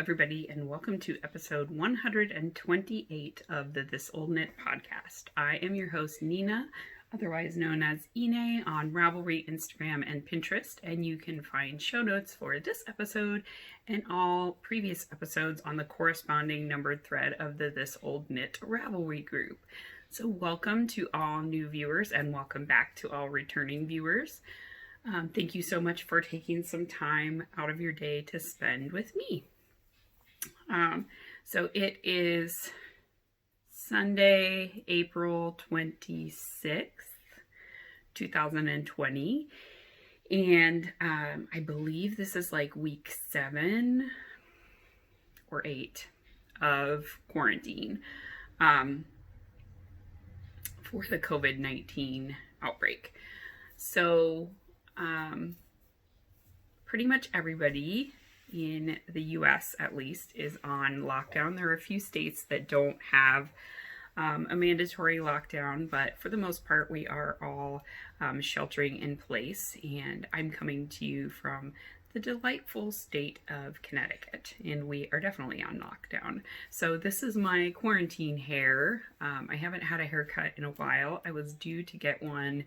everybody, and welcome to episode 128 of the This Old Knit podcast. I am your host, Nina, otherwise known as Ine, on Ravelry, Instagram, and Pinterest, and you can find show notes for this episode and all previous episodes on the corresponding numbered thread of the This Old Knit Ravelry group. So welcome to all new viewers, and welcome back to all returning viewers. Thank you so much for taking some time out of your day to spend with me. So it is Sunday, April 26th, 2020. And I believe this is like week 7 or 8 of quarantine for the COVID-19 outbreak. So pretty much everybody in the US at least is on lockdown. There are a few states that don't have a mandatory lockdown, but for the most part we are all sheltering in place, and I'm coming to you from the delightful state of Connecticut, and we are definitely on lockdown. So this is my quarantine hair. I haven't had a haircut in a while. I was due to get one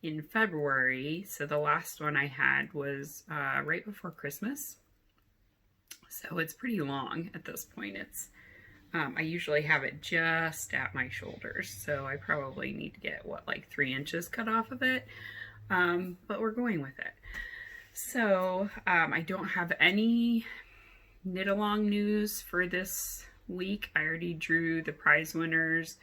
in February, so the last one I had was right before Christmas. So it's pretty long at this point. It's I usually have it just at my shoulders, so I probably need to get like 3 inches cut off of it, but we're going with it. So I don't have any knit along news for this week. I already drew the prize winners.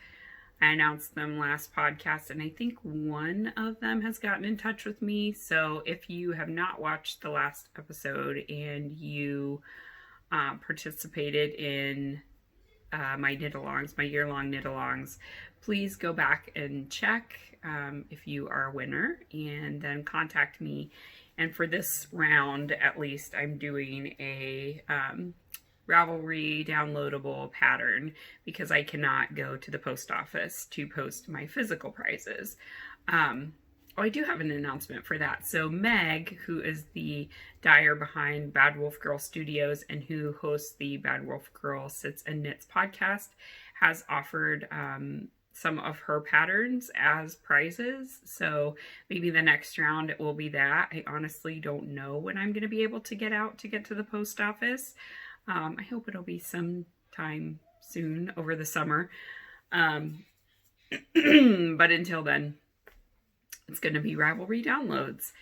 I announced them last podcast, and I think one of them has gotten in touch with me. So if you have not watched the last episode and you participated in my knit-alongs, my year-long knit-alongs, please go back and check if you are a winner, and then contact me. And for this round, at least, I'm doing a Ravelry downloadable pattern because I cannot go to the post office to post my physical prizes. I do have an announcement for that. So Meg, who is the dyer behind Bad Wolf Girl Studios and who hosts the Bad Wolf Girl Sits and Knits podcast, has offered some of her patterns as prizes. So maybe the next round it will be that. I honestly don't know when I'm going to be able to get out to get to the post office. I hope it'll be sometime soon over the summer. But until then, it's going to be Ravelry downloads.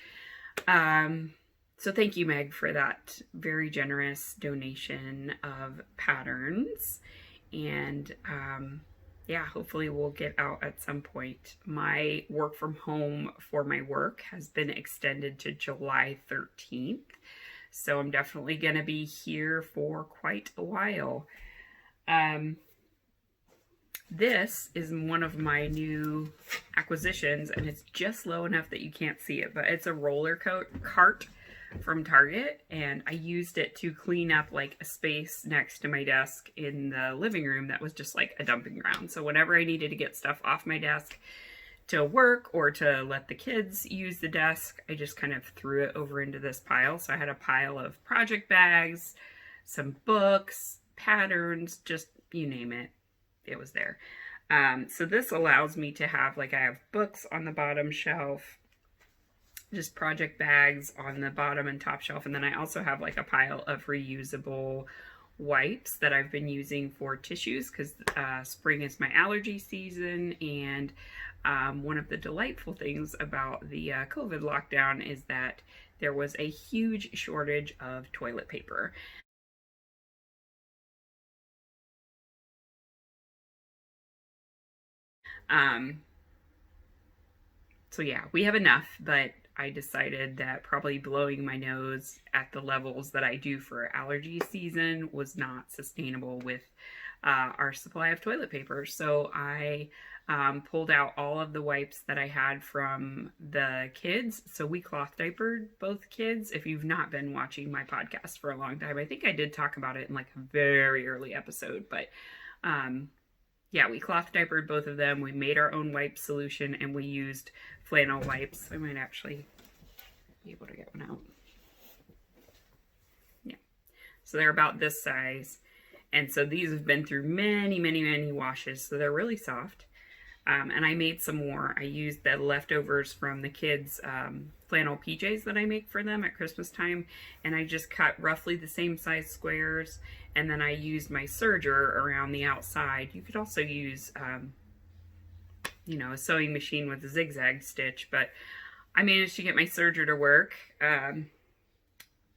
So thank you, Meg, for that very generous donation of patterns. And yeah, hopefully we'll get out at some point. My work from home for my work has been extended to July 13th. So I'm definitely going to be here for quite a while. This is one of my new acquisitions, and it's just low enough that you can't see it, but it's a roller cart from Target, and I used it to clean up like a space next to my desk in the living room that was just like a dumping ground. So whenever I needed to get stuff off my desk to work or to let the kids use the desk, I just kind of threw it over into this pile. So I had a pile of project bags, some books, patterns, just you name it. It was there. So this allows me to have, like, I have books on the bottom shelf, just project bags on the bottom and top shelf, and then I also have like a pile of reusable wipes that I've been using for tissues because spring is my allergy season, and one of the delightful things about the COVID lockdown is that there was a huge shortage of toilet paper. So yeah, we have enough, but I decided that probably blowing my nose at the levels that I do for allergy season was not sustainable with our supply of toilet paper. So I pulled out all of the wipes that I had from the kids. So we cloth diapered both kids. If you've not been watching my podcast for a long time, I think I did talk about it in like a very early episode, but yeah, we cloth diapered both of them. We made our own wipe solution, and we used flannel wipes. I might actually be able to get one out. Yeah. So they're about this size. And so these have been through many, many, many washes. So they're really soft. And I made some more. I used the leftovers from the kids' flannel PJs that I make for them at Christmas time. And I just cut roughly the same size squares. And then I used my serger around the outside. You could also use, you know, a sewing machine with a zigzag stitch. But I managed to get my serger to work.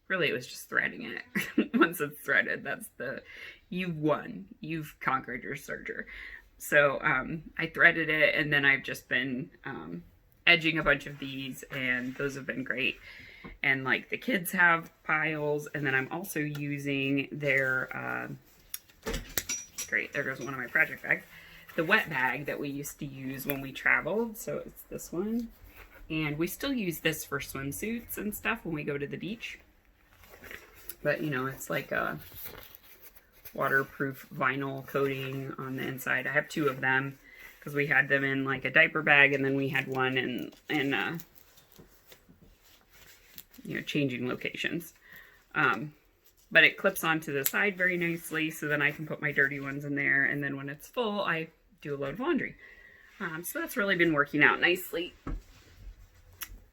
Really, it was just threading it. Once it's threaded, you've won. You've conquered your serger. So I threaded it, and then I've just been edging a bunch of these, and those have been great. And like the kids have piles, and then I'm also using their, great, there goes one of my project bags, the wet bag that we used to use when we traveled. So it's this one. And we still use this for swimsuits and stuff when we go to the beach. But, you know, it's like a waterproof vinyl coating on the inside. I have 2 of them because we had them in like a diaper bag, and then we had one in you know, changing locations. But it clips onto the side very nicely, so then I can put my dirty ones in there, and then when it's full, I do a load of laundry. So that's really been working out nicely.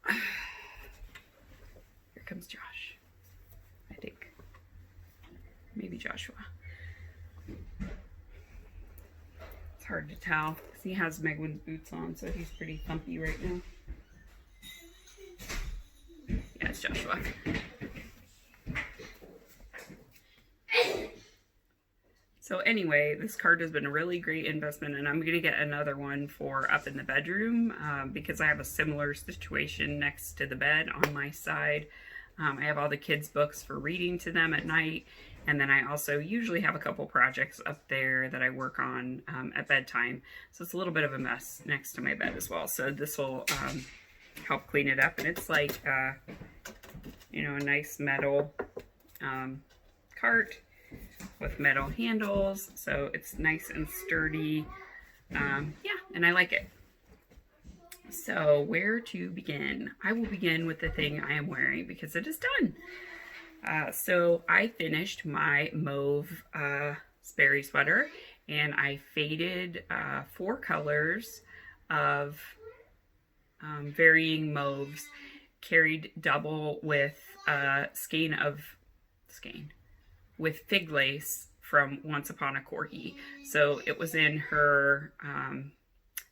Here comes Josh, I think. Maybe Joshua. It's hard to tell because he has Megwin's boots on, so he's pretty thumpy right now. Yeah, it's Joshua. So anyway, this card has been a really great investment, and I'm going to get another one for up in the bedroom because I have a similar situation next to the bed on my side. I have all the kids' books for reading to them at night. And then I also usually have a couple projects up there that I work on at bedtime. So it's a little bit of a mess next to my bed as well. So this will help clean it up. And it's like, you know, a nice metal cart with metal handles. So it's nice and sturdy. Yeah, and I like it. So where to begin? I will begin with the thing I am wearing because it is done. So I finished my mauve Sperry sweater, and I faded 4 colors of varying mauves, carried double with skein with fig lace from Once Upon a Corgi. So it was in her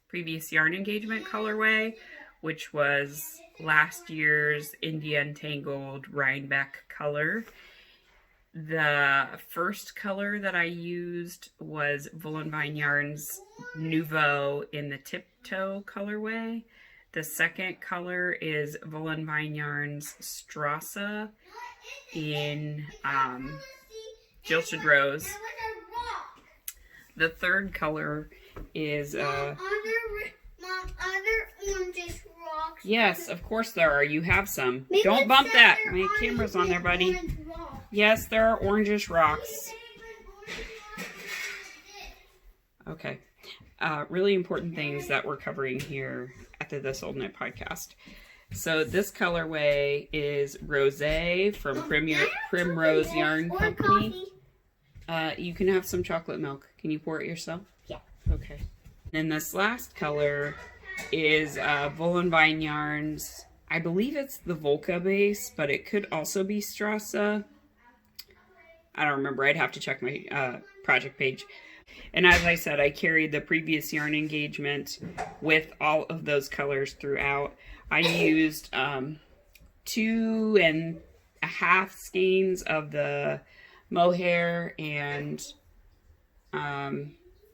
previous yarn engagement colorway, which was last year's India Entangled Rhinebeck color. The first color that I used was Wool & Vine Yarn's Nouveau in the Tiptoe colorway. The second color is Wool & Vine Yarn's Strasse in Jilted Rose. The third color is yes, of course there are. You have some. Maybe don't bump that. My camera's on there, buddy. Yes, there are orangish rocks. Okay. Really important things that we're covering here at the This Old Knit podcast. So this colorway is Rosé from Primrose Yarn Company. You can have some chocolate milk. Can you pour it yourself? Yeah. Okay. Then this last color is Wool & Vine Yarns. I believe it's the Volca base, but it could also be Strasse. I don't remember. I'd have to check my project page. And as I said, I carried the previous yarn engagement with all of those colors throughout. I used 2.5 skeins of the mohair and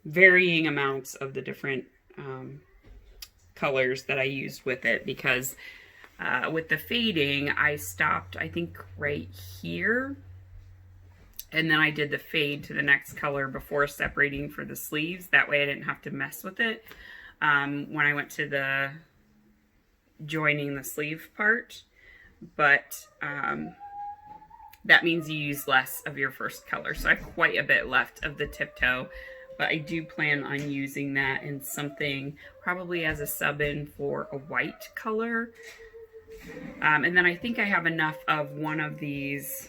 varying amounts of the different colors that I used with it, because with the fading, I stopped, I think, right here. And then I did the fade to the next color before separating for the sleeves. That way I didn't have to mess with it when I went to the joining the sleeve part. But that means you use less of your first color. So I have quite a bit left of the Tiptoe. But I do plan on using that in something, probably as a sub-in for a white color. And then I think I have enough of one of these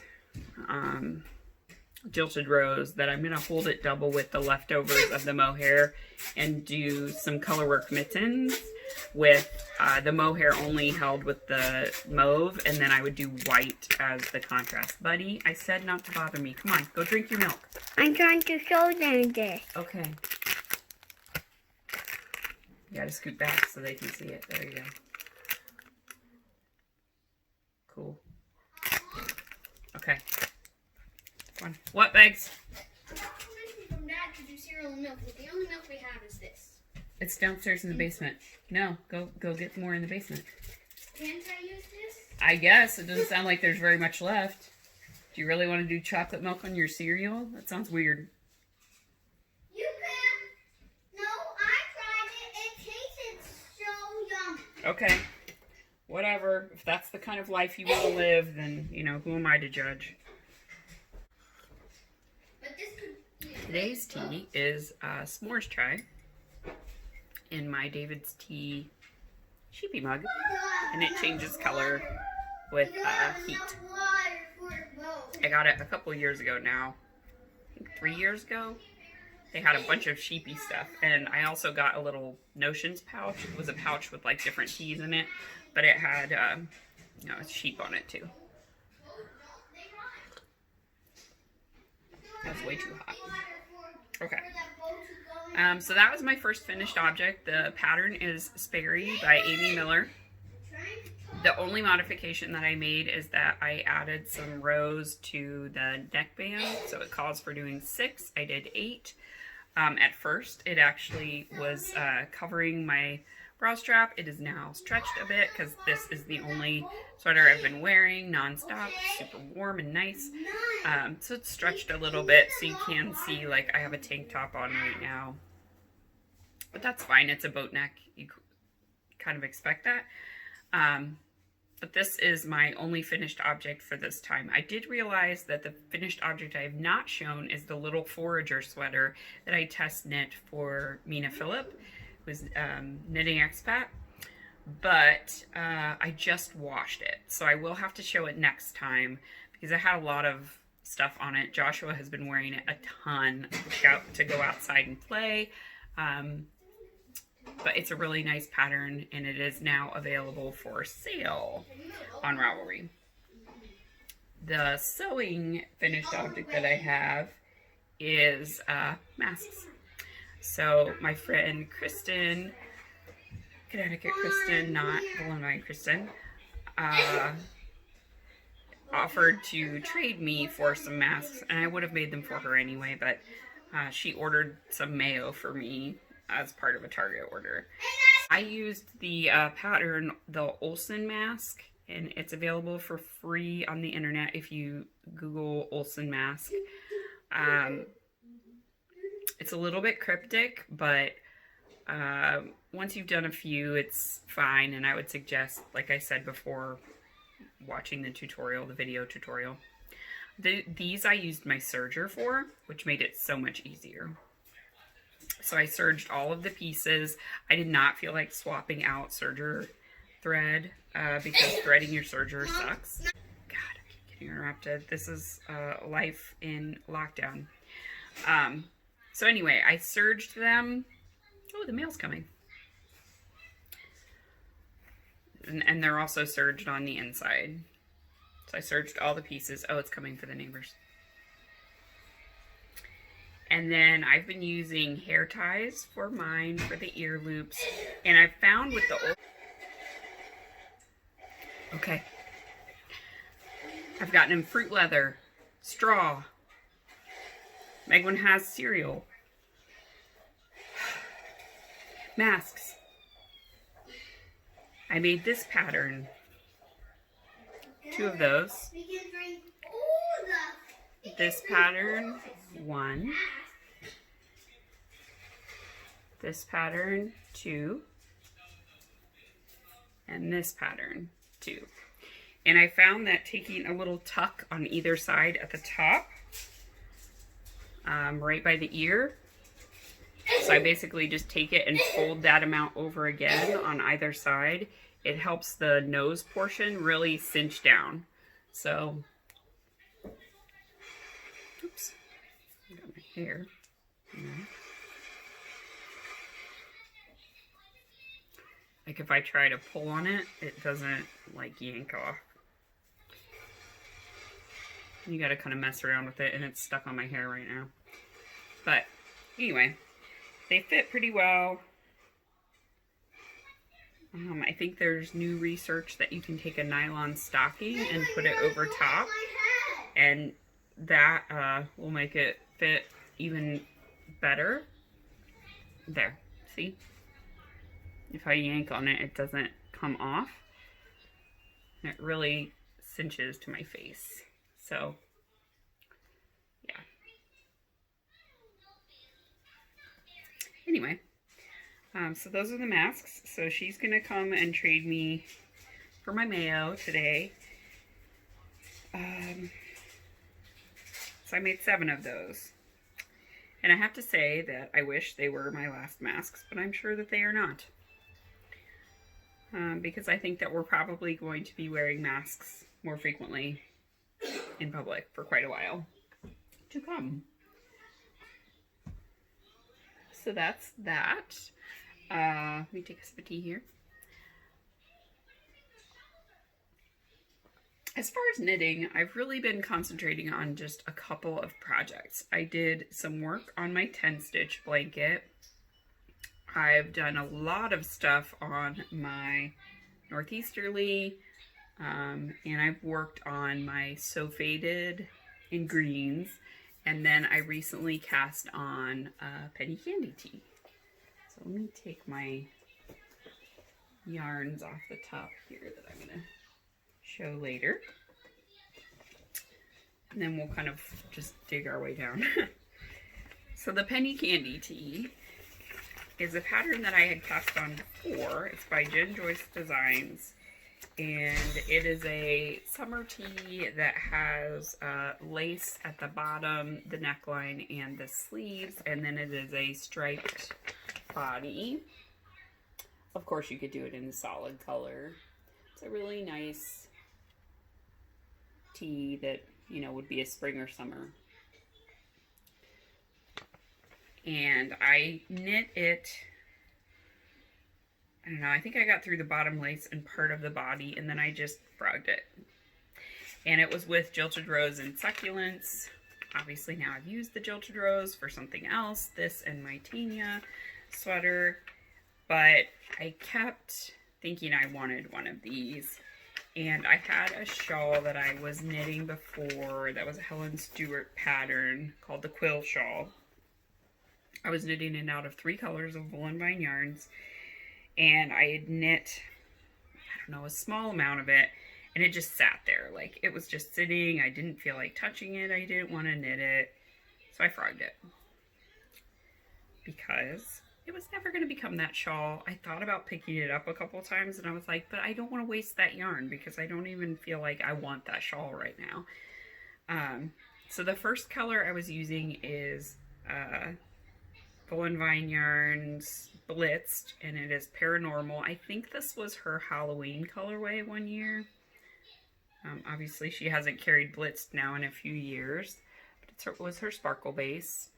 Jilted Rose that I'm going to hold it double with the leftovers of the mohair and do some colorwork mittens with the mohair only held with the mauve, and then I would do white as the contrast. Buddy, I said not to bother me. Come on, go drink your milk. I'm trying to show them this. Okay. You gotta scoot back so they can see it. There you go. Cool. Okay. One. What, Bags? From Dad to do cereal and milk, but the only milk we have is this. It's downstairs in the basement. No, go get more in the basement. Can't I use this? I guess. It doesn't sound like there's very much left. Do you really want to do chocolate milk on your cereal? That sounds weird. You can. No, I tried it. It tasted so yummy. Okay. Whatever. If that's the kind of life you want to live, then, you know, who am I to judge? But this could... Today's tea is s'mores chai in my David's Tea sheepy mug, and it changes color with heat. I got it a couple years ago now, I think 3 years ago. They had a bunch of sheepy stuff, and I also got a little Notions pouch. It was a pouch with like different teas in it, but it had you know, a sheep on it too. That's way too hot. Okay. So that was my first finished object. The pattern is Sperry by Amy Miller. The only modification that I made is that I added some rows to the neckband, so it calls for doing 6. I did 8. At first, it actually was covering my bra strap. It is now stretched a bit because this is the only sweater I've been wearing nonstop. Super warm and nice. So it's stretched a little bit so you can see, like, I have a tank top on right now. But that's fine. It's a boat neck. You kind of expect that. But this is my only finished object for this time. I did realize that the finished object I have not shown is the little forager sweater that I test knit for Mina Phillip. It was Knitting Expat. But I just washed it. So I will have to show it next time because I had a lot of stuff on it. Joshua has been wearing it a ton to go outside and play. But it's a really nice pattern, and it is now available for sale on Ravelry. The sewing finished object that I have is masks. So my friend Kristen, Connecticut Kristen, not Illinois Kristen, offered to trade me for some masks, and I would have made them for her anyway, but she ordered some mayo for me as part of a Target order. I used the pattern, the Olsen mask, and it's available for free on the internet if you Google Olsen mask. It's a little bit cryptic, but once you've done a few, it's fine, and I would suggest, like I said before, watching the tutorial, the video tutorial. These I used my serger for, which made it so much easier. So I serged all of the pieces. I did not feel like swapping out serger thread because threading your serger sucks. God, I keep getting interrupted. This is life in lockdown. So anyway, I serged them. Oh, the mail's coming. And they're also serged on the inside. So I serged all the pieces. Oh, it's coming for the neighbors. And then I've been using hair ties for mine, for the ear loops. And I found with the old... Okay. I've gotten in fruit leather, straw. Megwin has cereal. Masks. I made this pattern. 2 of those. This pattern, 1. This pattern, 2. And this pattern, 2. And I found that taking a little tuck on either side at the top, right by the ear. So I basically just take it and fold that amount over again on either side. It helps the nose portion really cinch down. So Oops. I got my hair. Like if I try to pull on it, it doesn't like yank off. You gotta kind of mess around with it, and it's stuck on my hair right now. But anyway, they fit pretty well. I think there's new research that you can take a nylon stocking and put it over top, and that will make it fit even better. There, see? If I yank on it, it doesn't come off. It really cinches to my face. So, yeah. Anyway, so those are the masks. So she's going to come and trade me for my mayo today. So I made 7 of those. And I have to say that I wish they were my last masks, but I'm sure that they are not. Because I think that we're probably going to be wearing masks more frequently in public for quite a while to come. So that's that. Let me take a sip of tea here. As far as knitting, I've really been concentrating on just a couple of projects. I did some work on my 10-stitch blanket. I've done a lot of stuff on my Northeasterly, and I've worked on my So Faded in greens, and then I recently cast on penny candy tea. So let me take my yarns off the top here that I'm going to show later. And then we'll kind of just dig our way down. So the penny candy tea is a pattern that I had cast on before. It's by Jen Joyce Designs, and it is a summer tee that has lace at the bottom, the neckline, and the sleeves, and then it is a striped body. Of course, you could do it in a solid color. It's a really nice tee that, you know, would be a spring or summer. And I knit it, I don't know, I think I got through the bottom lace and part of the body, and then I just frogged it. And it was with Jilted Rose and Succulents. Obviously now I've used the Jilted Rose for something else, this and my Tania sweater, but I kept thinking I wanted one of these. And I had a shawl that I was knitting before that was a Helen Stewart pattern called the Quill Shawl. I was knitting it out of 3 colors of wool and vine yarns, and I had knit, I don't know, a small amount of it, and it just sat there. Like, it was just sitting. I didn't feel like touching it. I didn't want to knit it, so I frogged it because it was never going to become that shawl. I thought about picking it up a couple times, and I was like, but I don't want to waste that yarn because I don't even feel like I want that shawl right now. So the first color I was using is Wool and Vine Yarns Blitzed, and it is Paranormal. I think this was her Halloween colorway one year. Obviously, she hasn't carried Blitzed now in a few years, but it was her sparkle base.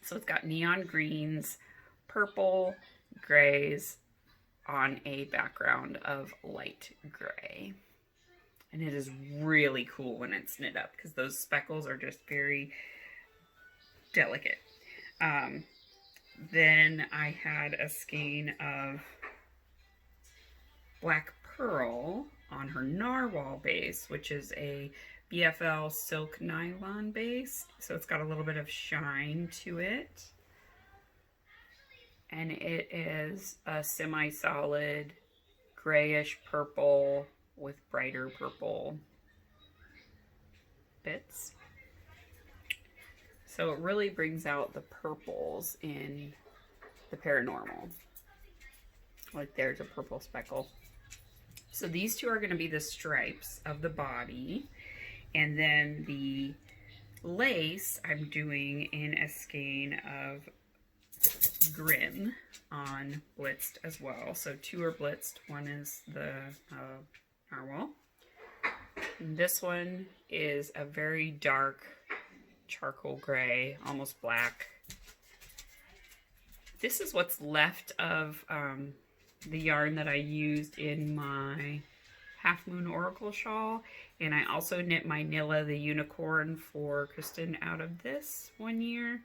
So it's got neon greens, purple, grays on a background of light gray. And it is really cool when it's knit up because those speckles are just very delicate. Then I had a skein of Black Pearl on her Narwhal base, which is a BFL silk nylon base. So it's got a little bit of shine to it. And it is a semi-solid grayish purple with brighter purple bits. So it really brings out the purples in the Paranormal. Like there's a purple speckle. So these two are going to be the stripes of the body. And then the lace I'm doing in a skein of Grim on Blitzed as well. So 2 are Blitzed. One is the Narwhal. And this one is a very dark charcoal gray, almost black. This is what's left of the yarn that I used in my Half Moon Oracle shawl. And I also knit my Nilla the Unicorn for Kristen out of this one year.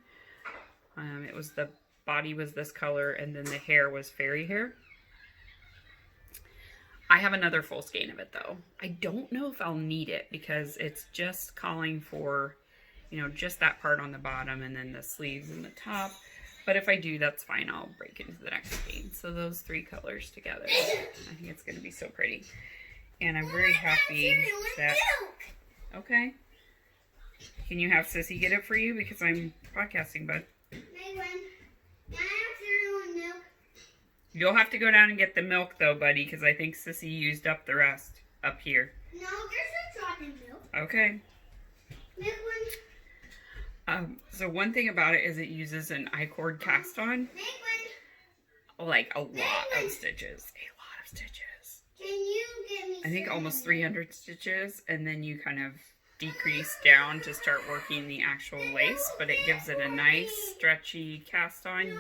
It was the body was this color, and then the hair was fairy hair. I have another full skein of it though. I don't know if I'll need it because it's just calling for, you know, just that part on the bottom and then the sleeves and the top. But if I do, that's fine. I'll break into the next skein. So those three colors together, I think it's going to be so pretty. And I'm very happy that... Okay. Can you have Sissy get it for you? Because I'm podcasting, bud. You'll have to go down and get the milk, though, buddy, because I think Sissy used up the rest up here. No, there's no chocolate milk. Okay. Milk one. So one thing about it is it uses an I-cord cast on. Like a lot of stitches. A lot of stitches. Can you get me I think almost 300 stitches, and then you kind of decrease down to start working the actual lace, but it gives it a nice stretchy cast on.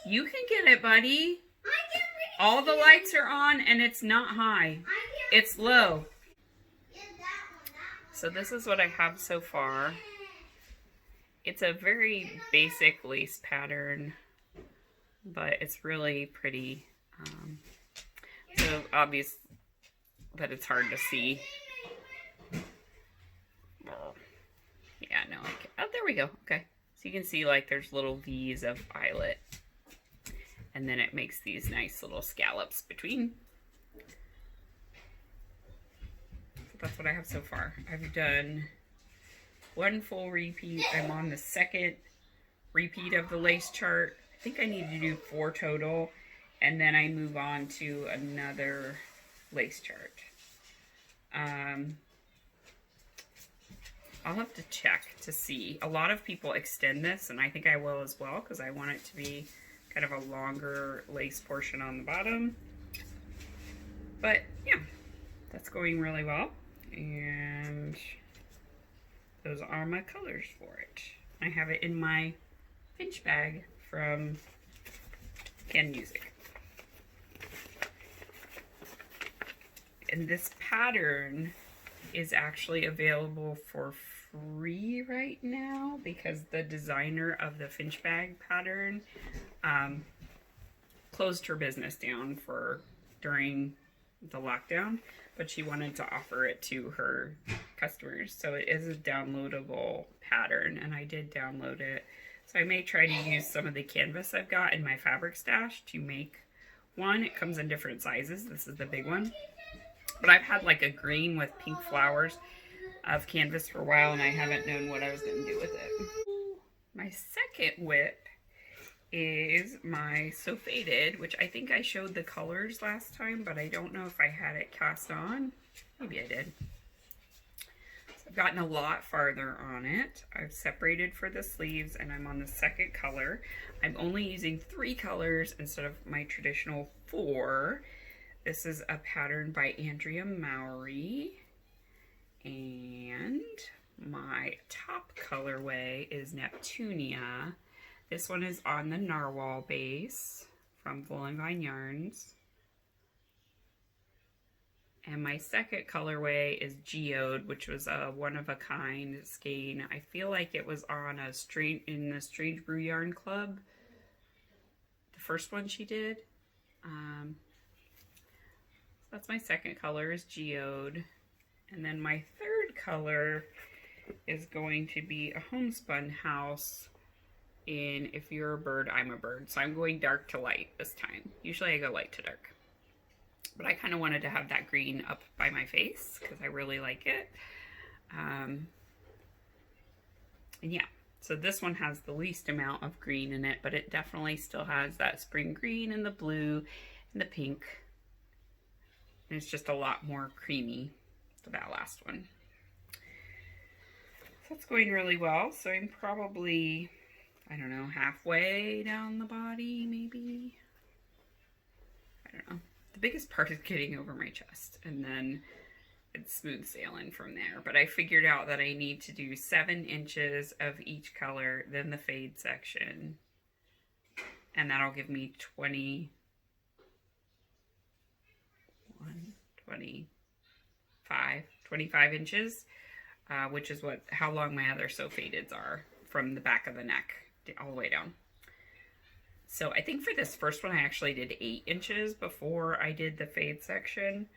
You can get it, buddy. All the lights are on and it's not high. It's low. So this is what I have so far. It's a very basic lace pattern, but it's really pretty. So obvious that it's hard to see. Yeah, no, oh, there we go. Okay. So you can see like there's little V's of eyelet. And then it makes these nice little scallops between. So that's what I have so far. I've done one full repeat. I'm on the second repeat of the lace chart. I think I need to do 4 total. And then I move on to another lace chart. I'll have to check to see. A lot of people extend this, and I think I will as well, because I want it to be kind of a longer lace portion on the bottom. But yeah, that's going really well. And those are my colors for it. I have it in my pinch bag from Can Music. And this pattern is actually available for free right now because the designer of the Finch bag pattern closed her business down during the lockdown, but she wanted to offer it to her customers. So it is a downloadable pattern, and I did download it. So I may try to use some of the canvas I've got in my fabric stash to make one. It comes in different sizes. This is the big one. But I've had like a green with pink flowers of canvas for a while, and I haven't known what I was going to do with it. My second whip is my So Faded, which I think I showed the colors last time, but I don't know if I had it cast on. Maybe I did. So I've gotten a lot farther on it. I've separated for the sleeves, and I'm on the second color. I'm only using 3 colors instead of my traditional 4. This is a pattern by Andrea Mowry. And my top colorway is Neptunia. This one is on the Narwhal base from Bull and Vine Yarns. And my second colorway is Geode, which was a one-of-a-kind skein. I feel like it was on in the Strange Brew Yarn Club. The first one she did. That's my second color is Geode. And then my third color is going to be a homespun house in If You're a Bird, I'm a Bird. So I'm going dark to light this time. Usually I go light to dark. But I kind of wanted to have that green up by my face because I really like it. And yeah, so this one has the least amount of green in it, but it definitely still has that spring green and the blue and the pink. And it's just a lot more creamy than that last one. So it's going really well. So I'm probably, I don't know, halfway down the body, maybe. I don't know. The biggest part is getting over my chest. And then it's smooth sailing from there. But I figured out that I need to do 7 inches of each color, then the fade section. And that'll give me 25, 25 inches, which is how long my other So Fadeds are from the back of the neck all the way down. So I think for this first one, I actually did 8 inches before I did the fade section.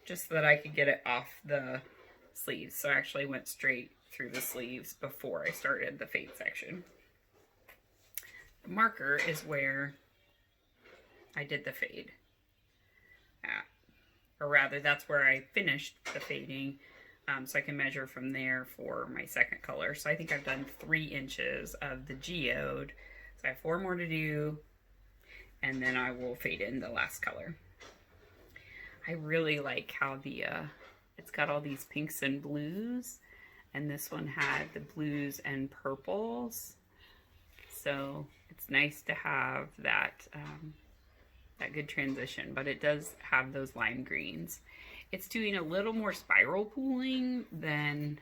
Just so that I could get it off the sleeves. So I actually went straight through the sleeves before I started the fade section. The marker is where I did the fade at. Or rather, that's where I finished the fading. So I can measure from there for my second color. So I think I've done 3 inches of the geode. So I have 4 more to do. And then I will fade in the last color. I really like how it's got all these pinks and blues. And this one had the blues and purples. So it's nice to have that, that good transition. But it does have those lime greens. It's doing a little more spiral pooling than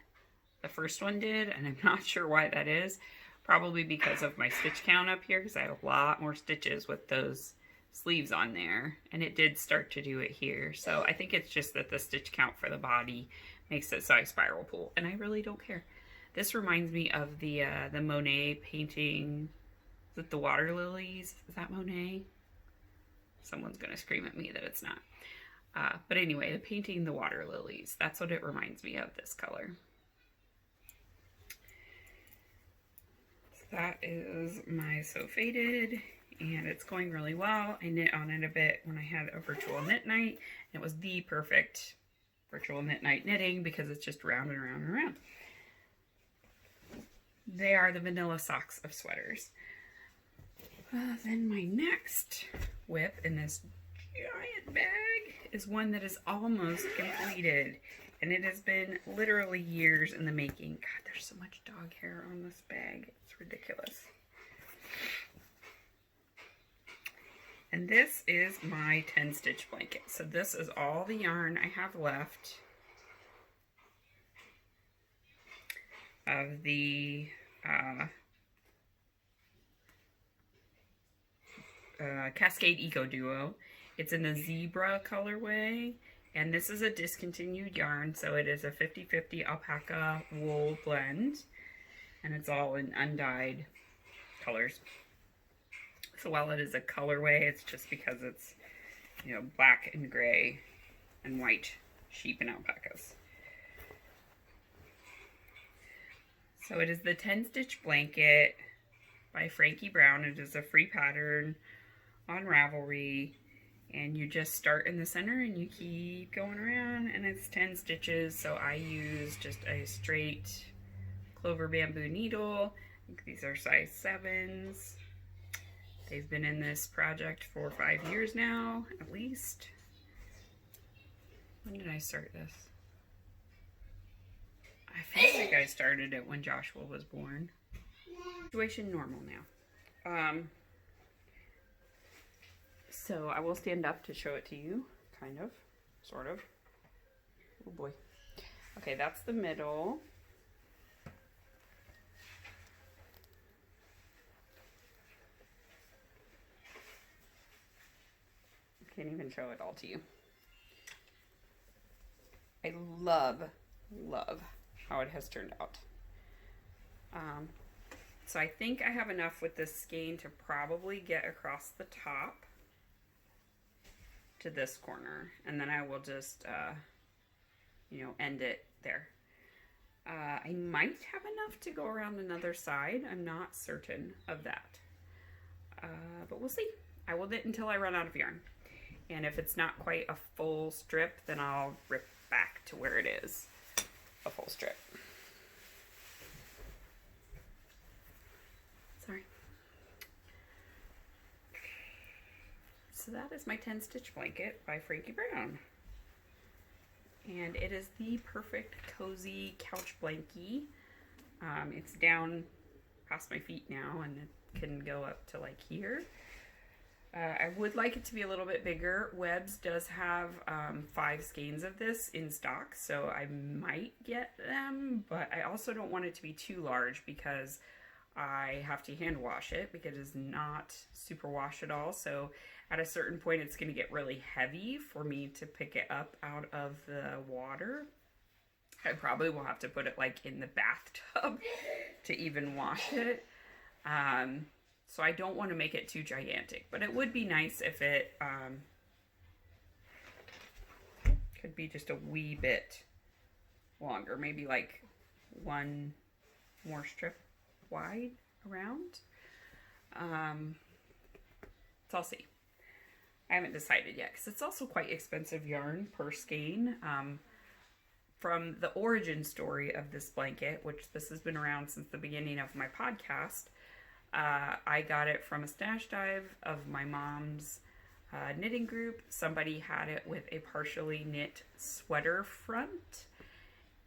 the first one did, and I'm not sure why that is. Probably because of my stitch count up here, because I have a lot more stitches with those sleeves on there, and it did start to do it here. So I think it's just that the stitch count for the body makes it so I spiral pool, and I really don't care. This reminds me of the Monet painting. Is it the water lilies? Is that Monet? Someone's gonna scream at me that it's not. But anyway, the painting the water lilies, that's what it reminds me of, this color. So that is my So Faded, and it's going really well. I knit on it a bit when I had a virtual knit night. It was the perfect virtual knit night knitting because it's just round and round and round. They are the vanilla socks of sweaters. Then my next whip in this giant bag is one that is almost completed, and it has been literally years in the making. God, there's so much dog hair on this bag. It's ridiculous. And this is my 10 stitch blanket. So this is all the yarn I have left of the Cascade Eco Duo. It's in the zebra colorway, and this is a discontinued yarn, so it is a 50-50 alpaca wool blend, and it's all in undyed colors. So while it is a colorway, it's just because it's, you know, black and gray and white sheep and alpacas. So it is the 10 stitch blanket by Frankie Brown. It is a free pattern on Ravelry. And you just start in the center and you keep going around, and it's 10 stitches. So I use just a straight clover bamboo needle. I think these are size 7s. They've been in this project for 5 years now, at least. When did I start this? I feel like I started it when Joshua was born. Situation normal now. So I will stand up to show it to you, kind of, sort of. Oh boy. Okay, that's the middle. I can't even show it all to you. I love how it has turned out. So I think I have enough with this skein to probably get across the top to this corner, and then I will just, you know, end it there. I might have enough to go around another side. I'm not certain of that, but we'll see. I will knit until I run out of yarn, and if it's not quite a full strip, then I'll rip back to where it is a full strip. Sorry. So that is my 10 stitch blanket by Frankie Brown. And it is the perfect cozy couch blankie. It's down past my feet now, and it can go up to like here. I would like it to be a little bit bigger. Webb's does have 5 skeins of this in stock, so I might get them, but I also don't want it to be too large because I have to hand wash it because it is not super wash at all. So at a certain point, it's going to get really heavy for me to pick it up out of the water. I probably will have to put it like in the bathtub to even wash it. So I don't want to make it too gigantic, but it would be nice if it could be just a wee bit longer, maybe like one more strip wide around. So I'll see. I haven't decided yet because it's also quite expensive yarn per skein. From the origin story of this blanket, which this has been around since the beginning of my podcast, I got it from a stash dive of my mom's knitting group. Somebody had it with a partially knit sweater front,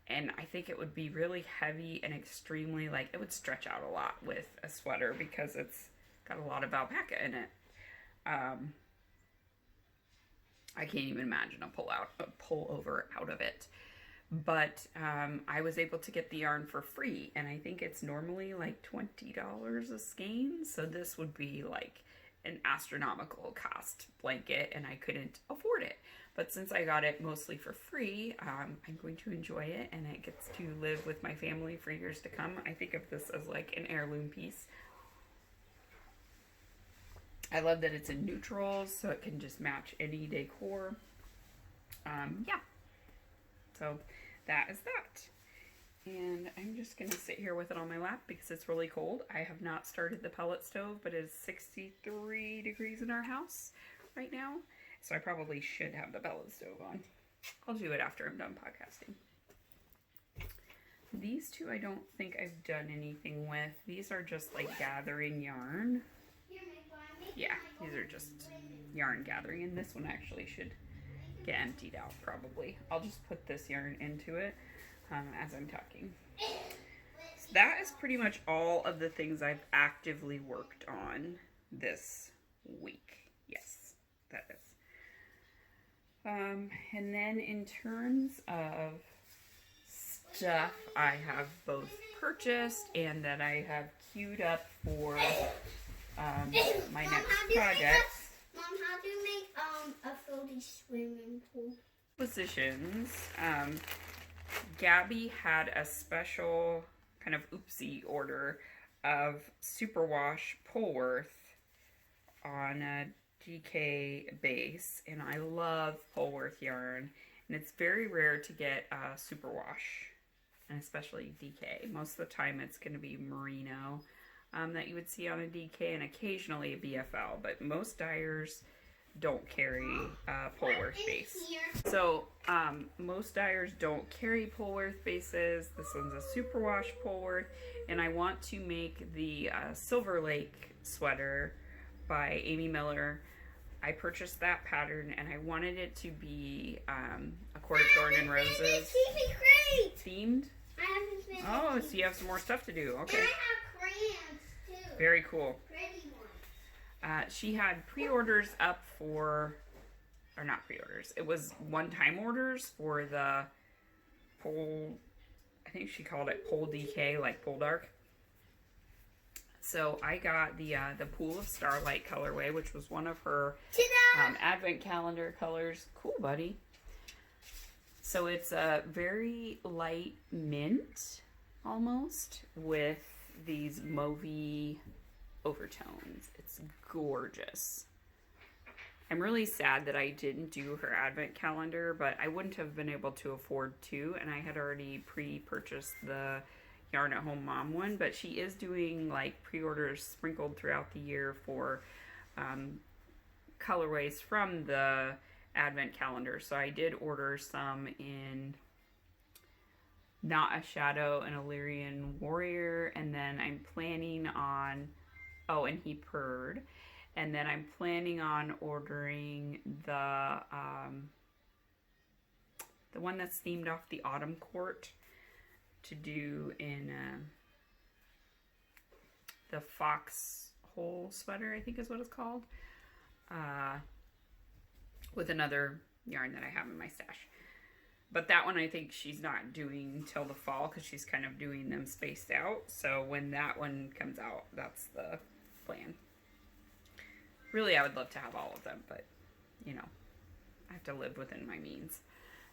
and I think it would be really heavy and extremely, like, it would stretch out a lot with a sweater because it's got a lot of alpaca in it. I can't even imagine a pullover out of it. But I was able to get the yarn for free, and I think it's normally like $20 a skein, so this would be like an astronomical cost blanket, and I couldn't afford it. But since I got it mostly for free, I'm going to enjoy it, and it gets to live with my family for years to come. I think of this as like an heirloom piece. I love that it's in neutrals, so it can just match any decor. Yeah. So that is that. And I'm just going to sit here with it on my lap because it's really cold. I have not started the pellet stove, but it is 63 degrees in our house right now. So I probably should have the pellet stove on. I'll do it after I'm done podcasting. These two I don't think I've done anything with. These are just like gathering yarn. Yeah, these are just yarn gathering. And this one actually should get emptied out probably. I'll just put this yarn into it as I'm talking. So that is pretty much all of the things I've actively worked on this week. Yes, that is. And then in terms of stuff I have both purchased and that I have queued up for my next project. Mom, how do you make a floaty swimming pool? Positions. Gabby had a special kind of oopsie order of superwash Polworth on a DK base, and I love Polworth yarn, and it's very rare to get superwash, and especially DK. Most of the time it's going to be merino that you would see on a DK, and occasionally a BFL, but most dyers don't carry Polworth base. So most dyers don't carry Polworth bases. This one's a superwash Polworth, and I want to make the Silver Lake sweater by Amy Miller. I purchased that pattern, and I wanted it to be a Court of Thorn and Roses themed. I haven't finished. Oh, so you have some more stuff to do. Okay. And I have crayons too. Very cool. Pretty ones. She had pre-orders up for, or not pre-orders, it was one-time orders for the Pole, I think she called it Pole DK, like Pole Dark. So I got the Pool of Starlight colorway, which was one of her advent calendar colors. Cool, buddy. So it's a very light mint, almost, with these mauvey overtones. It's gorgeous. I'm really sad that I didn't do her advent calendar, but I wouldn't have been able to afford to, and I had already pre-purchased the Yarn at Home Mom one, but she is doing like pre-orders sprinkled throughout the year for colorways from the advent calendar. So I did order some in Not a Shadow and Illyrian Warrior, and then I'm planning on, oh, and He Purred. And then I'm planning on ordering the one that's themed off the Autumn Court to do in the Foxhole sweater, I think is what it's called. with another yarn that I have in my stash. But that one I think she's not doing till the fall because she's kind of doing them spaced out. So when that one comes out, that's the plan. Really, I would love to have all of them, but you know, I have to live within my means.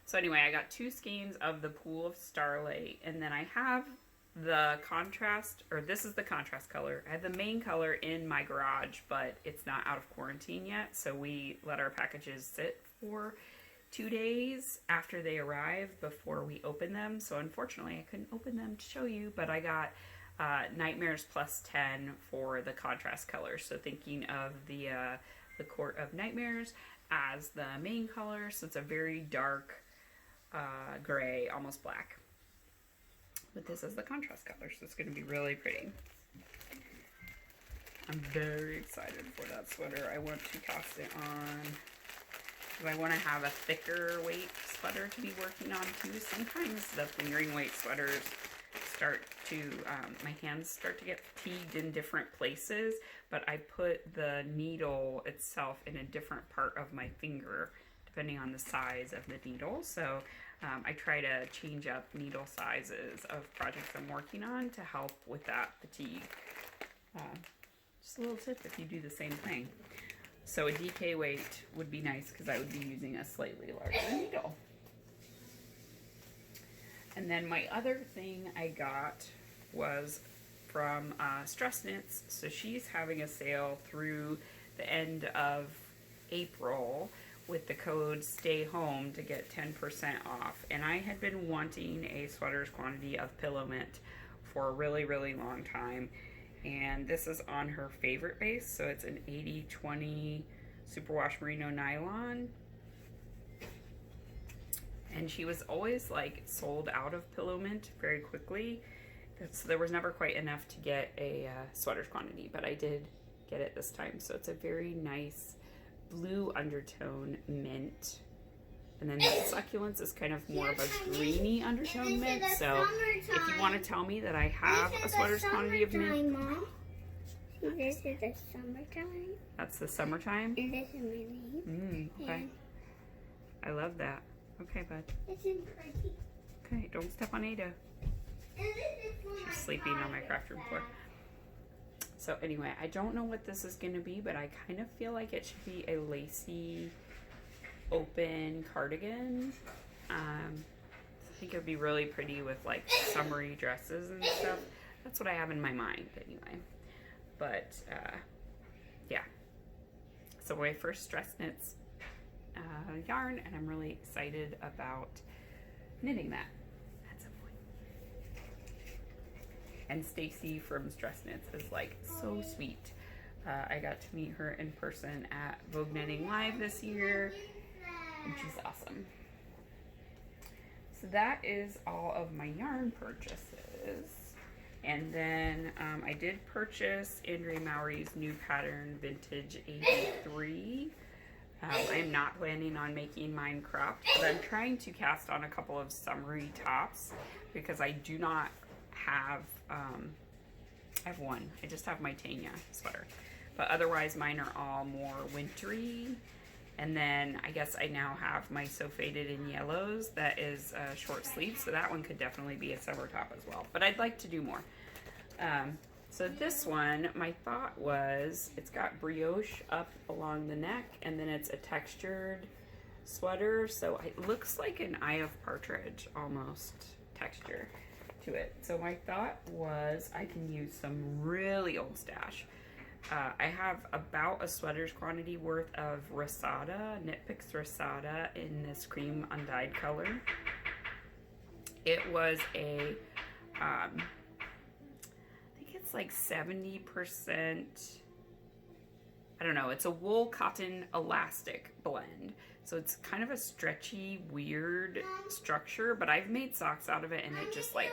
So anyway, I got 2 skeins of the Pool of Starlight, and then I have the contrast, or this is the contrast color. I have the main color in my garage, but it's not out of quarantine yet, so we let our packages sit for 2 days after they arrive before we open them. So unfortunately, I couldn't open them to show you, but I got Nightmares plus 10 for the contrast color. So thinking of the Court of Nightmares as the main color, so it's a very dark gray, almost black. But this is the contrast color, so it's going to be really pretty. I'm very excited for that sweater. I want to cast it on. I want to have a thicker weight sweater to be working on too. Sometimes the fingering weight sweaters start to, my hands start to get fatigued in different places, but I put the needle itself in a different part of my finger depending on the size of the needle. So I try to change up needle sizes of projects I'm working on to help with that fatigue. Just a little tip if you do the same thing. So a DK weight would be nice because I would be using a slightly larger needle. And then my other thing I got was from Stress Knits. So she's having a sale through the end of April with the code STAY HOME to get 10% off. And I had been wanting a sweater's quantity of Pillow Mint for a really, really long time. And this is on her favorite base, so it's an 80/20 superwash merino nylon. And she was always like sold out of Pillow Mint very quickly, so there was never quite enough to get a sweater's quantity, but I did get it this time. So it's a very nice blue undertone mint, and then the succulents is kind of more of a greeny undertone mint. So if you want to tell me that I have a sweater's quantity of mint, Mom. This is the summertime. That's the summertime. And this is my name. Okay. I love that. Okay, bud. This is pretty. Okay, don't step on Ada. And this is for my She's sleeping on my craft room floor. So anyway, I don't know what this is going to be, but I kind of feel like it should be a lacy, open cardigan. I think it would be really pretty with like summery dresses and stuff. That's what I have in my mind anyway. But yeah. So my first Stress Knits yarn, and I'm really excited about knitting that at some point. And Stacy from Stress Knits is like so sweet. I got to meet her in person at Vogue Knitting Live this year, and she's awesome. So that is all of my yarn purchases. And then I did purchase Andrea Mowry's new pattern, Vintage 83. I am not planning on making mine cropped, but I'm trying to cast on a couple of summery tops because I do not have, I have one. I just have my Tanya sweater. But otherwise mine are all more wintry. And then I guess I now have my So Faded in Yellows that is short sleeve, so that one could definitely be a summer top as well. But I'd like to do more. So this one, my thought was, it's got brioche up along the neck, and then it's a textured sweater, so it looks like an Eye of Partridge almost texture to it. So my thought was I can use some really old stash. I have about a sweater's quantity worth of Rasada, Knit Picks Rasada in this cream undyed color. It was a, I think it's like 70%, I don't know, it's a wool cotton elastic blend. So it's kind of a stretchy, weird structure, but I've made socks out of it and it just like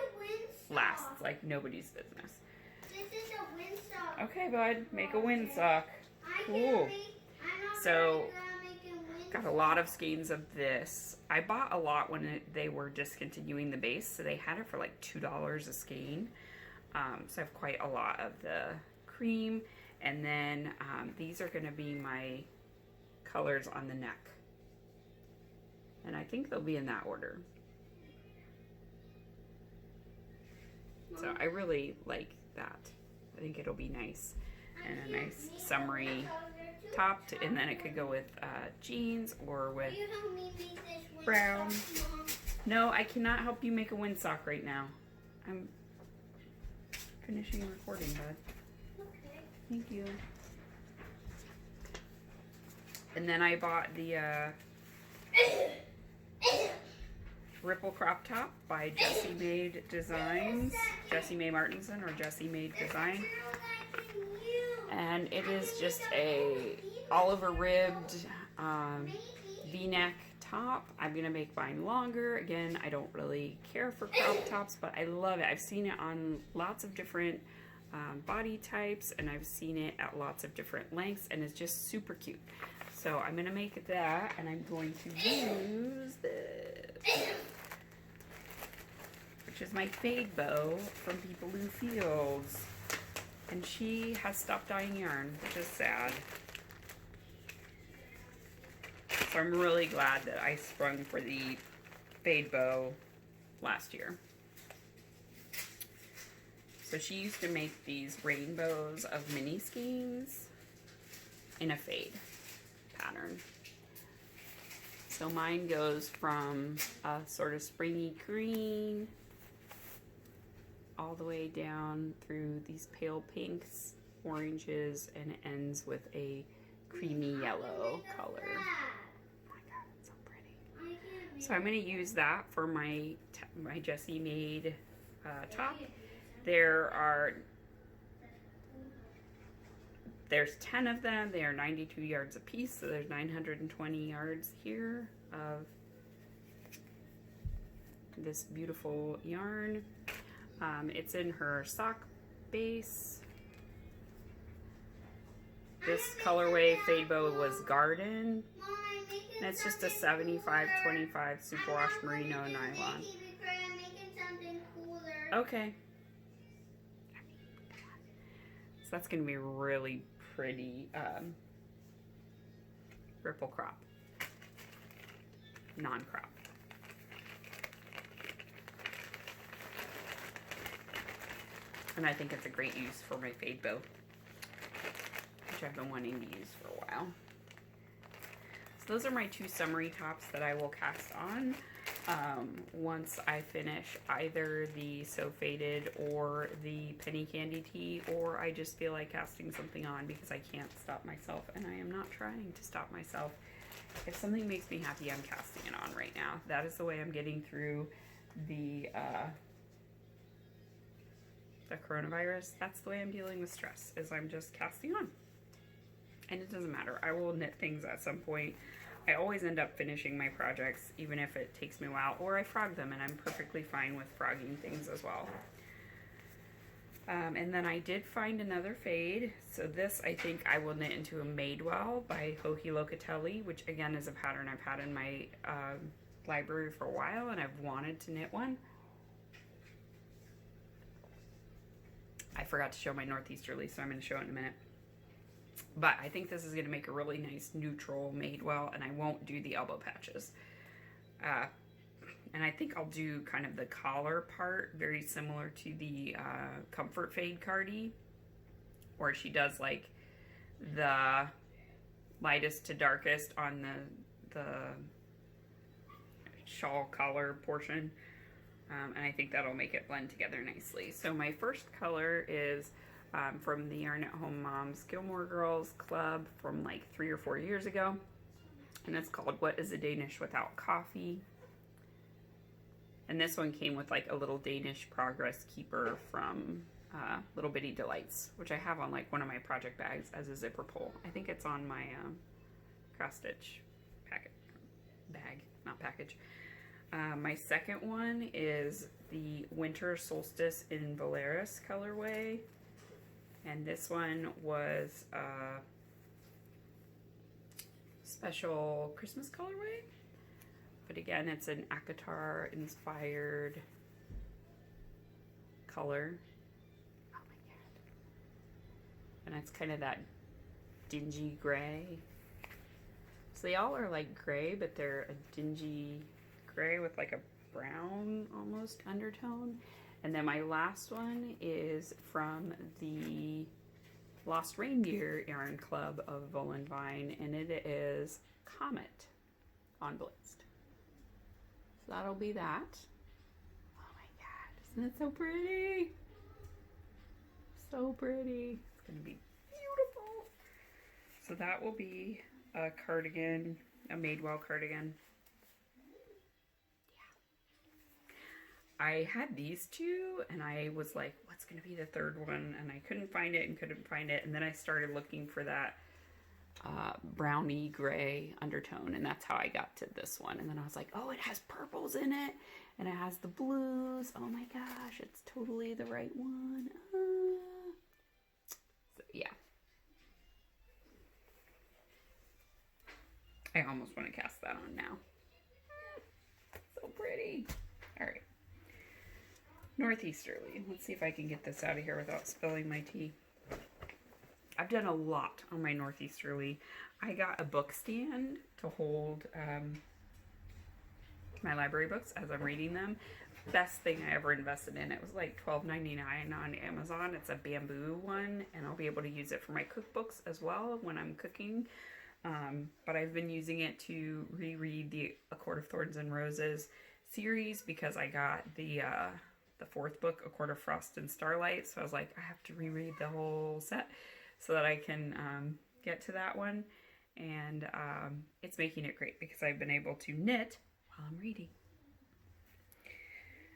lasts like nobody's business. This is a windsock. Okay, bud, make a windsock. Cool. So, got a lot of skeins of this. I bought a lot when they were discontinuing the base, so they had it for like $2 a skein. So I have quite a lot of the cream, and then these are going to be my colors on the neck. And I think they'll be in that order. So I really like that. I think it'll be nice. And a nice summery top, and then it could go with jeans or with brown. No, I cannot help you make a windsock right now. I'm finishing recording, bud. Okay. Thank you. And then I bought the Ripple crop top by Jessie Made Designs. Jessie Mae Martinson or Jessie Made Design. And it is just a Oliver ribbed V-neck top. I'm gonna make mine longer. Again, I don't really care for crop tops, but I love it. I've seen it on lots of different body types, and I've seen it at lots of different lengths, and it's just super cute. So I'm gonna make that, and I'm going to use this, which is my fade bow from People in Fields. And she has stopped dyeing yarn, which is sad. So I'm really glad that I sprung for the fade bow last year. So she used to make these rainbows of mini skeins in a fade pattern. So mine goes from a sort of springy green all the way down through these pale pinks, oranges, and it ends with a creamy yellow color. Oh my god, it's so pretty. So I'm going to use that for my Jessie Made top. There's 10 of them. They are 92 yards a piece, so there's 920 yards here of this beautiful yarn. It's in her sock base. This colorway fade bow was Garden. And it's just a 75-25 superwash merino nylon. Okay. So that's going to be really pretty ripple crop. Non-crop. And I think it's a great use for my fade bow, which I've been wanting to use for a while. So those are my two summery tops that I will cast on once I finish either the So Faded or the Penny Candy Tee, or I just feel like casting something on because I can't stop myself, and I am not trying to stop myself. If something makes me happy, I'm casting it on right now. That is the way I'm getting through the coronavirus. That's the way I'm dealing with stress, is I'm just casting on. And it doesn't matter. I will knit things at some point. I always end up finishing my projects, even if it takes me a while, or I frog them, and I'm perfectly fine with frogging things as well. And then I did find another fade. So this, I think I will knit into a Madewell by Joji Locatelli, which again is a pattern I've had in my library for a while, and I've wanted to knit one. I forgot to show my Northeasterly, so I'm going to show it in a minute. But I think this is going to make a really nice neutral Madewell, and I won't do the elbow patches. And I think I'll do kind of the collar part, very similar to the Comfort Fade Cardi, where she does like the lightest to darkest on the shawl collar portion. And I think that'll make it blend together nicely. So my first color is from the Yarn at Home Moms Gilmore Girls Club from like 3 or 4 years ago. And it's called What is a Danish Without Coffee? And this one came with like a little Danish progress keeper from Little Bitty Delights, which I have on like one of my project bags as a zipper pull. I think it's on my cross stitch bag, not package. My second one is the Winter Solstice in Valeris colorway. And this one was a special Christmas colorway. But again, it's an Akatar inspired color. Oh my god. And it's kind of that dingy gray. So they all are like gray, but they're a dingy gray with like a brown almost undertone. And then my last one is from the Lost Reindeer Yarn Club of Volenvine, and it is Comet on Blitzed. So that'll be that. Oh my god, isn't it so pretty? So pretty. It's gonna be beautiful. So that will be a cardigan, a Madewell cardigan. Yeah. I had these two and I was like, what's gonna be the third one? And I couldn't find it. And then I started looking for that browny gray undertone, and that's how I got to this one. And then I was like, oh, it has purples in it and it has the blues. Oh my gosh, it's totally the right one. So yeah, I almost want to cast that on now. So pretty. All right, Northeasterly. Let's see if I can get this out of here without spilling my tea. I've done a lot on my Northeasterly. I got a book stand to hold my library books as I'm reading them. Best thing I ever invested in. It was like $12.99 on Amazon. It's a bamboo one, and I'll be able to use it for my cookbooks as well when I'm cooking. But I've been using it to reread the A Court of Thorns and Roses series because I got the fourth book, A Court of Frost and Starlight. So I was like, I have to reread the whole set so that I can get to that one. And it's making it great because I've been able to knit while I'm reading.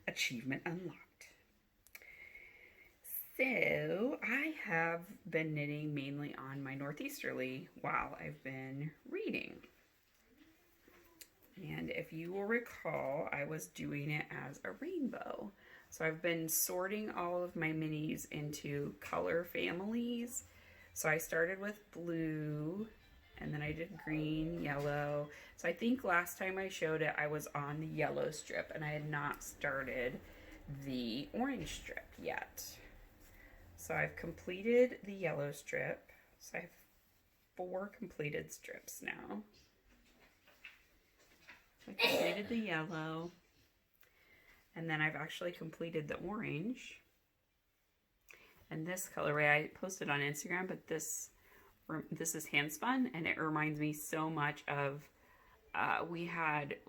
Achievement unlocked. So I have been knitting mainly on my Northeasterly while I've been reading. And if you will recall, I was doing it as a rainbow. So I've been sorting all of my minis into color families. So I started with blue, and then I did green, yellow. So I think last time I showed it, I was on the yellow strip, and I had not started the orange strip yet. So I've completed the yellow strip. So I have 4 completed strips now. I completed the yellow, and then I've actually completed the orange. And this colorway I posted on Instagram, but this is hand spun, and it reminds me so much of we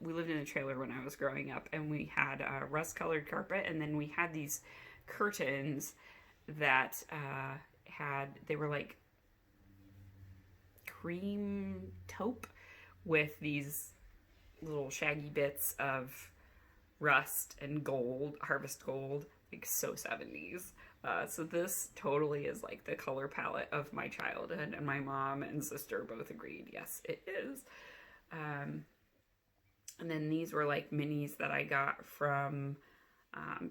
lived in a trailer when I was growing up, and we had rust colored carpet, and then we had these curtains that they were like cream taupe with these little shaggy bits of rust and gold, harvest gold, like so 70s. So this totally is like the color palette of my childhood, and my mom and sister both agreed, yes, it is. And then these were like minis that I got from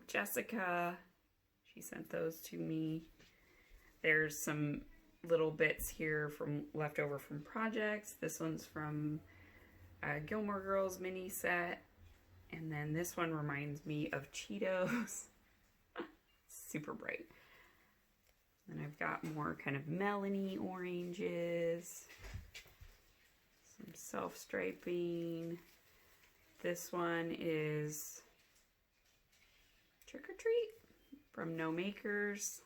Jessica. She sent those to me. There's some little bits here from leftover from projects. This one's from Gilmore Girls mini set. And then this one reminds me of Cheetos. Super bright. Then I've got more kind of melony oranges. Some self-striping. This one is Trick or Treat from No Makers.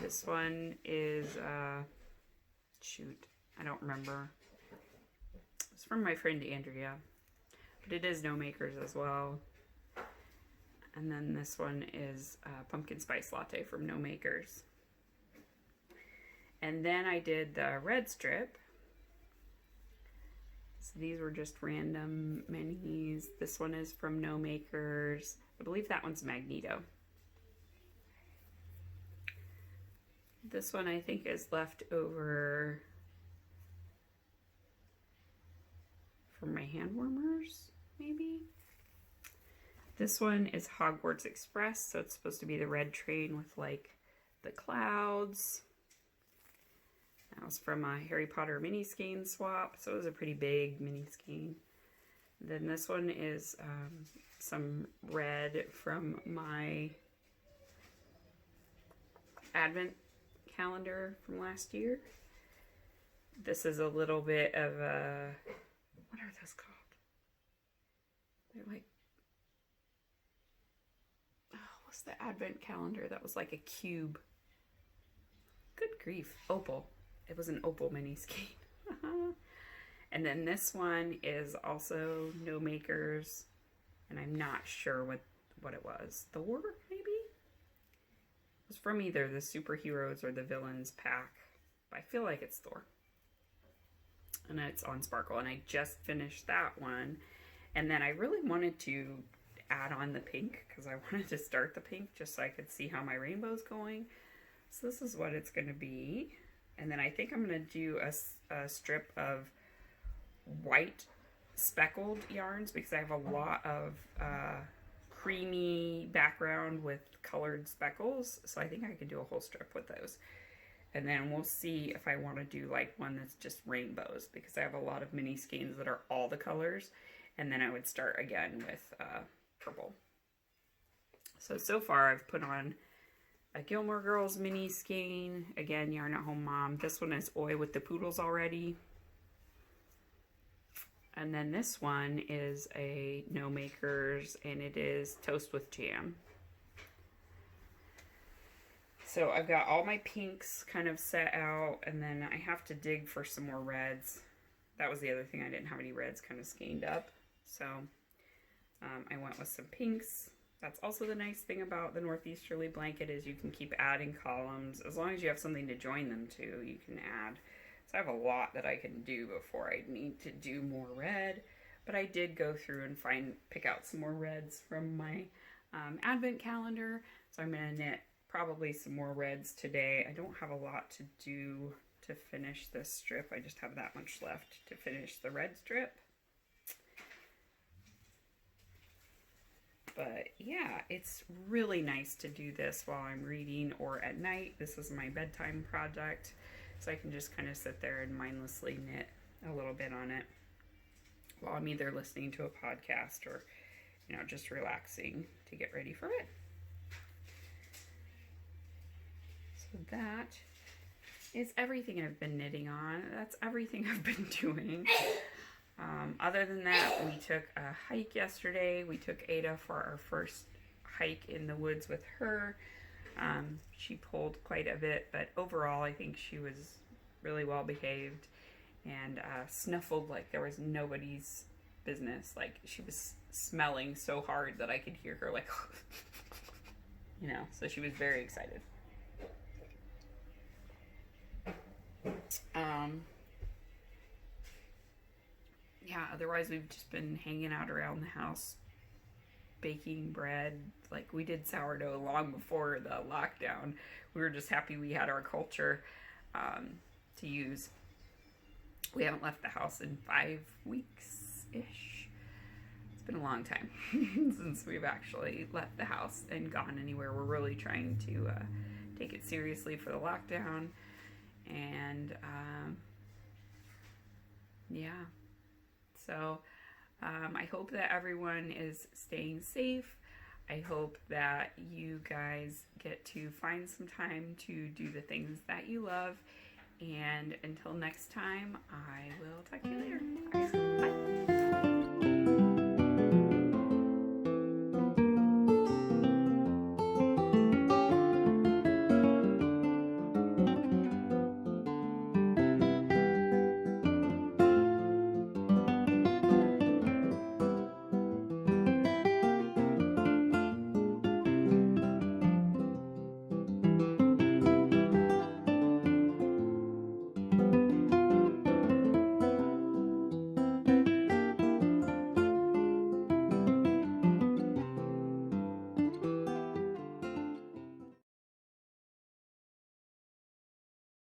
This one is, shoot, I don't remember. It's from my friend Andrea, but it is No Makers as well. And then this one is Pumpkin Spice Latte from No Makers. And then I did the red strip. So these were just random minis. This one is from No Makers. I believe that one's Magneto. This one I think is left over from my hand warmers, maybe. This one is Hogwarts Express, so it's supposed to be the red train with like the clouds. That was from a Harry Potter mini skein swap, so it was a pretty big mini skein. Then this one is some red from my Advent calendar from last year. This is a little bit of a, what are those called? They're like, oh, what's the advent calendar that was like a cube? Good grief, opal. It was an opal mini skein. And then this one is also No Makers, and I'm not sure what it was. Thor, maybe? It was from either the superheroes or the villains pack, but I feel like it's Thor. And it's on Sparkle, and I just finished that one. And then I really wanted to add on the pink because I wanted to start the pink just so I could see how my rainbow's going. So this is what it's going to be. And then I think I'm going to do a strip of white speckled yarns because I have a lot of creamy background with colored speckles. So I think I could do a whole strip with those. And then we'll see if I want to do like one that's just rainbows because I have a lot of mini skeins that are all the colors. And then I would start again with purple. So far I've put on a Gilmore Girls mini skein. Again, Yarn at Home Mom. This one is Oi with the Poodles already. And then this one is a No Makers, and it is Toast with Jam. So I've got all my pinks kind of set out, and then I have to dig for some more reds. That was the other thing, I didn't have any reds kind of skeined up. So I went with some pinks. That's also the nice thing about the Northeasterly blanket is you can keep adding columns. As long as you have something to join them to, you can add. So I have a lot that I can do before I need to do more red. But I did go through and pick out some more reds from my advent calendar. So I'm going to knit probably some more reds today. I don't have a lot to do to finish this strip. I just have that much left to finish the red strip. But yeah, it's really nice to do this while I'm reading or at night. This is my bedtime project. So I can just kind of sit there and mindlessly knit a little bit on it while I'm either listening to a podcast or, you know, just relaxing to get ready for it. So that is everything I've been knitting on. That's everything I've been doing. Other than that, we took a hike yesterday. We took Ada for our first hike in the woods with her. She pulled quite a bit, but overall I think she was really well behaved and snuffled like there was nobody's business. Like she was smelling so hard that I could hear her like, you know, so she was very excited. Yeah, otherwise we've just been hanging out around the house, baking bread. Like we did sourdough long before the lockdown. We were just happy we had our culture to use. We haven't left the house in 5 weeks-ish. It's been a long time since we've actually left the house and gone anywhere. We're really trying to take it seriously for the lockdown. And yeah. So I hope that everyone is staying safe. I hope that you guys get to find some time to do the things that you love. And until next time, I will talk to you later. Bye.